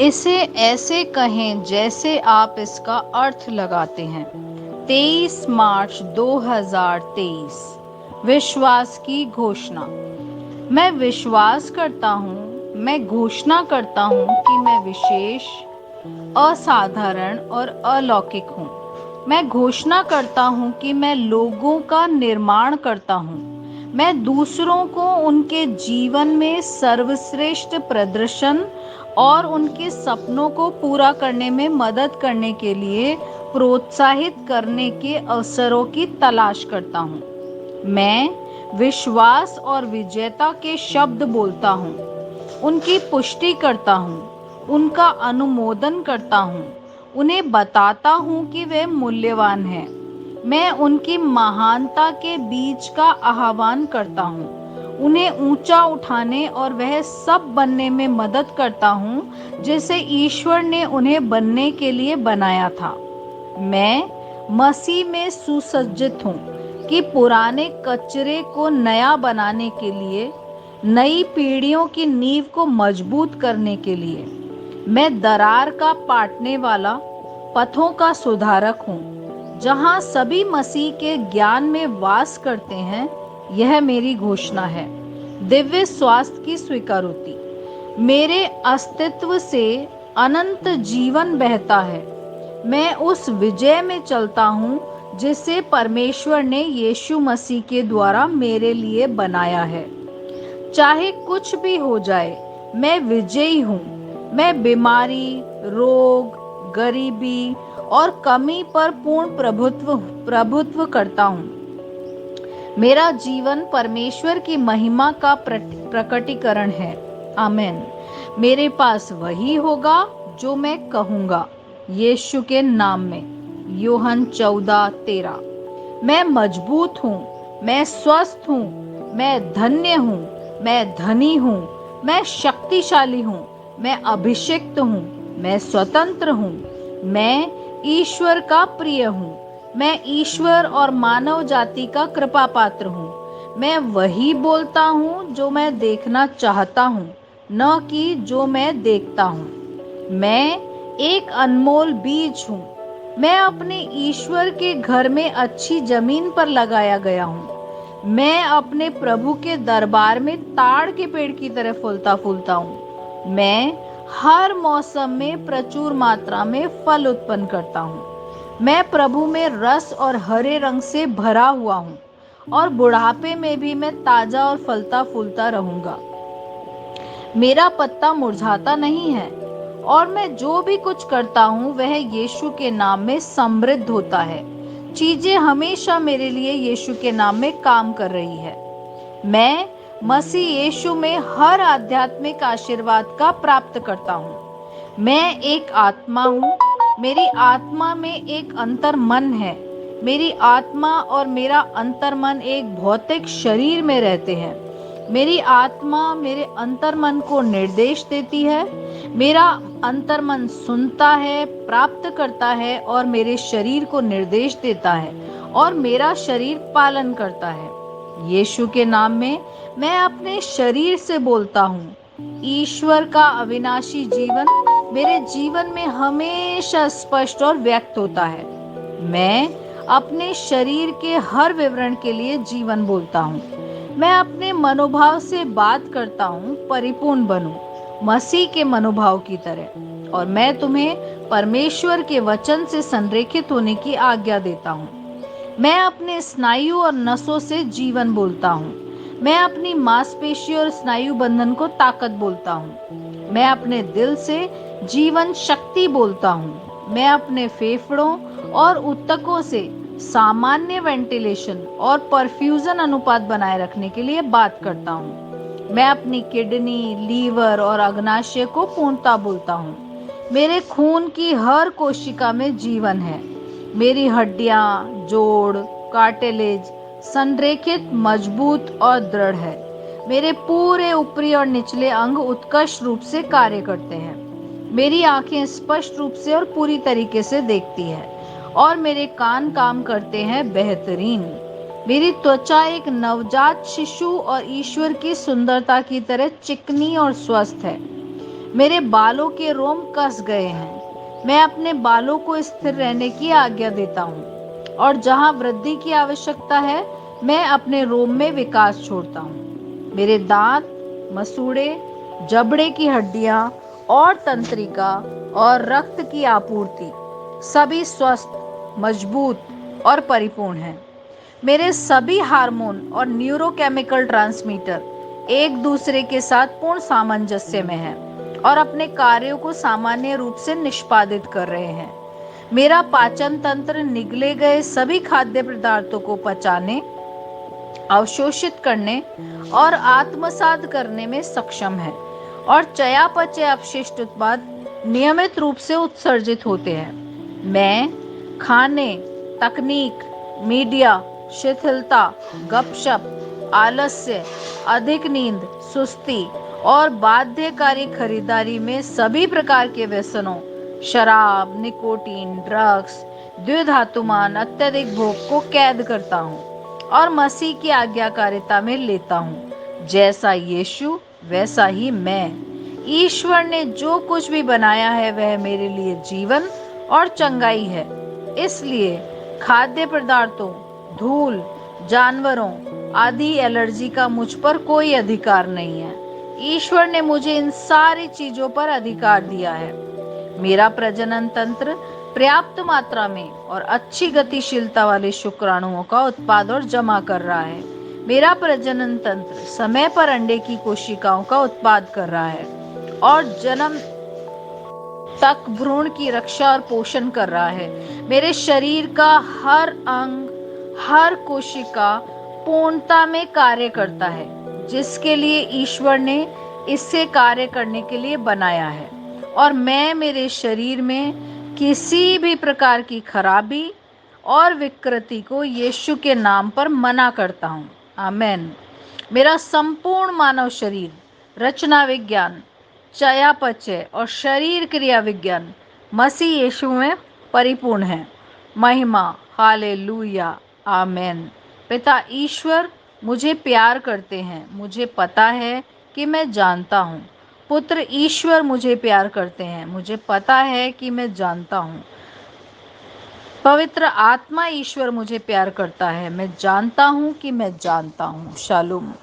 इसे ऐसे कहें जैसे आप इसका अर्थ लगाते हैं। 23 मार्च 2023। विश्वास की घोषणा। मैं विश्वास करता हूँ, मैं घोषणा करता हूँ कि मैं विशेष, असाधारण और अलौकिक हूँ। मैं घोषणा करता हूँ कि मैं लोगों का निर्माण करता हूँ। मैं दूसरों को उनके जीवन में सर्वश्रेष्ठ प्रदर्शन और उनके सपनों को पूरा करने में मदद करने के लिए प्रोत्साहित करने के अवसरों की तलाश करता हूँ। मैं विश्वास और विजेता के शब्द बोलता हूँ, उनकी पुष्टि करता हूँ, उनका अनुमोदन करता हूँ, उन्हें बताता हूँ कि वे मूल्यवान हैं। मैं उनकी महानता के बीच का आह्वान करता हूँ, उन्हें ऊंचा उठाने और वह सब बनने में मदद करता हूँ जैसे ईश्वर ने उन्हें बनने के लिए बनाया था। मैं मसीह में सुसज्जित हूँ कि पुराने कचरे को नया बनाने के लिए, नई पीढ़ियों की नींव को मजबूत करने के लिए। मैं दरार का पाटने वाला, पथों का सुधारक हूँ जहाँ सभी मसीह के ज्ञान में वास करते हैं। यह मेरी घोषणा है। दिव्य स्वास्थ्य की स्वीकारोति। मेरे अस्तित्व से अनंत जीवन बहता है। मैं उस विजय में चलता हूँ जिसे परमेश्वर ने यीशु मसीह के द्वारा मेरे लिए बनाया है। चाहे कुछ भी हो जाए, मैं विजयी हूँ। मैं बीमारी, रोग, गरीबी और कमी पर पूर्ण प्रभुत्व करता हूँ। मेरा जीवन परमेश्वर की महिमा का प्रकटीकरण है। आमीन। मेरे पास वही होगा जो मैं कहूँगा, यीशु के नाम में। यूहन्ना 14:13। मैं मजबूत हूँ, मैं स्वस्थ हूँ, मैं धन्य हूँ, मैं धनी हूँ, मैं शक्तिशाली हूँ, मैं अभिषिक्त हूँ, मैं स्वतंत्र हूँ, मैं ईश्वर का प्रिय हूँ, मैं ईश्वर और मानव जाति का कृपा पात्र हूँ। मैं वही बोलता हूँ जो मैं देखना चाहता हूँ, न कि जो मैं देखता हूँ। मैं एक अनमोल बीज हूँ। मैं अपने ईश्वर के घर में अच्छी जमीन पर लगाया गया हूँ। मैं अपने प्रभु के दरबार में ताड़ के पेड़ की तरह फूलता फूलता हूँ। मैं हर मौसम में प्रचुर मात्रा में फल उत्पन्न करता हूँ। मैं प्रभु में रस और हरे रंग से भरा हुआ हूँ और बुढ़ापे में भी मैं ताजा और फलता फूलता रहूंगा। मेरा पत्ता मुरझाता नहीं है और मैं जो भी कुछ करता हूँ वह यीशु के नाम में समृद्ध होता है। चीजें हमेशा मेरे लिए यीशु के नाम में काम कर रही है। मैं मसीह यीशु में हर आध्यात्मिक आशीर्वाद का प्राप्त करता हूँ। मैं एक आत्मा हूँ। मेरी आत्मा में एक अंतर मन है। मेरी आत्मा और मेरा अंतर मन एक भौतिक शरीर में रहते हैं। मेरी आत्मा मेरे अंतर मन को निर्देश देती है। मेरा अंतर मन सुनता है, प्राप्त करता है और मेरे शरीर को निर्देश देता है और मेरा शरीर पालन करता है। यीशु के नाम में मैं अपने शरीर से बोलता हूँ, ईश्वर का अविनाशी जीवन मेरे जीवन में हमेशा स्पष्ट और व्यक्त होता है। मैं अपने शरीर के हर विवरण के लिए जीवन बोलता हूँ। मैं अपने मनोभाव से बात करता हूँ, परिपूर्ण बनूं, मसीह के मनोभाव की तरह। और मैं तुम्हें परमेश्वर के वचन से संरेखित होने की आज्ञा देता हूँ। मैं अपने स्नायु और नसों से जीवन बोलता हूँ। मैं अपनी मांसपेशी और स्नायु बंधन को ताकत बोलता हूँ। मैं अपने दिल से जीवन शक्ति बोलता हूँ। मैं अपने फेफड़ों और ऊतकों से सामान्य वेंटिलेशन और परफ्यूजन अनुपात बनाए रखने के लिए बात करता हूँ। मैं अपनी किडनी, लीवर और अग्नाशय को पूर्णता बोलता हूँ। मेरे खून की हर कोशिका में जीवन है। मेरी हड्डियां, जोड़, कार्टिलेज संरेखित, मजबूत और दृढ़ है। मेरे पूरे ऊपरी और निचले अंग उत्कृष्ट रूप से कार्य करते हैं। मेरी आंखें स्पष्ट रूप से और पूरी तरीके से देखती है और मेरे कान काम करते हैं बेहतरीन। मेरी त्वचा एक नवजात शिशु और ईश्वर की सुंदरता की तरह चिकनी और स्वस्थ है। मेरे बालों के रोम कस गए हैं। मैं अपने बालों को स्थिर रहने की आज्ञा देता हूँ और जहाँ वृद्धि की आवश्यकता है मैं अपने रोम में विकास छोड़ता हूँ। मेरे दांत, मसूड़े, जबड़े की हड्डियां और तंत्रिका और रक्त की आपूर्ति सभी स्वस्थ, मजबूत और परिपूर्ण हैं। मेरे सभी हार्मोन और न्यूरोकेमिकल ट्रांसमीटर एक दूसरे के साथ पूर्ण सामंजस्य में हैं और अपने कार्यों को सामान्य रूप से निष्पादित कर रहे हैं। मेरा पाचन तंत्र निगले गए सभी खाद्य पदार्थों को पचाने, अवशोषित करने और आत्मसात करने में सक्षम है और चयापचय अपशिष्ट उत्पाद नियमित रूप से उत्सर्जित होते हैं। मैं खाने, तकनीक, मीडिया, शिथिलता, गपशप, आलस्य, अधिक नींद, सुस्ती और बाध्यकारी खरीदारी में सभी प्रकार के व्यसनों, शराब, निकोटीन, ड्रग्स, द्विधातुमान अत्यधिक भोग को कैद करता हूँ और मसीह की आज्ञाकारिता में लेता हूँ। जैसा यीशु वैसा ही मैं। ईश्वर ने जो कुछ भी बनाया है वह मेरे लिए जीवन और चंगाई है। इसलिए खाद्य पदार्थों, धूल, जानवरों आदि एलर्जी का मुझ पर कोई अधिकार नहीं है। ईश्वर ने मुझे इन सारी चीजों पर अधिकार दिया है। मेरा प्रजनन तंत्र पर्याप्त मात्रा में और अच्छी गतिशीलता वाले शुक्राणुओं का उत्पाद और जमा कर रहा है। मेरा प्रजनन तंत्र समय पर अंडे की कोशिकाओं का उत्पाद कर रहा है और जन्म तक भ्रूण की रक्षा और पोषण कर रहा है। मेरे शरीर का हर अंग, हर कोशिका पूर्णता में कार्य करता है, जिसके लिए ईश्वर ने इससे कार्य करने के लिए बनाया है। और मैं मेरे शरीर में किसी भी प्रकार की खराबी और विकृति को यीशु के नाम पर मना करता हूँ। आमेन। मेरा संपूर्ण मानव शरीर, रचना विज्ञान, चयापचय और शरीर क्रिया विज्ञान मसीह यीशु में परिपूर्ण है। महिमा, हालेलुया, आमेन। पिता ईश्वर मुझे प्यार करते हैं, मुझे पता है कि मैं जानता हूँ। पुत्र ईश्वर मुझे प्यार करते हैं, मुझे पता है कि मैं जानता हूँ। पवित्र आत्मा ईश्वर मुझे प्यार करता है, मैं जानता हूँ कि मैं जानता हूँ। शालोम।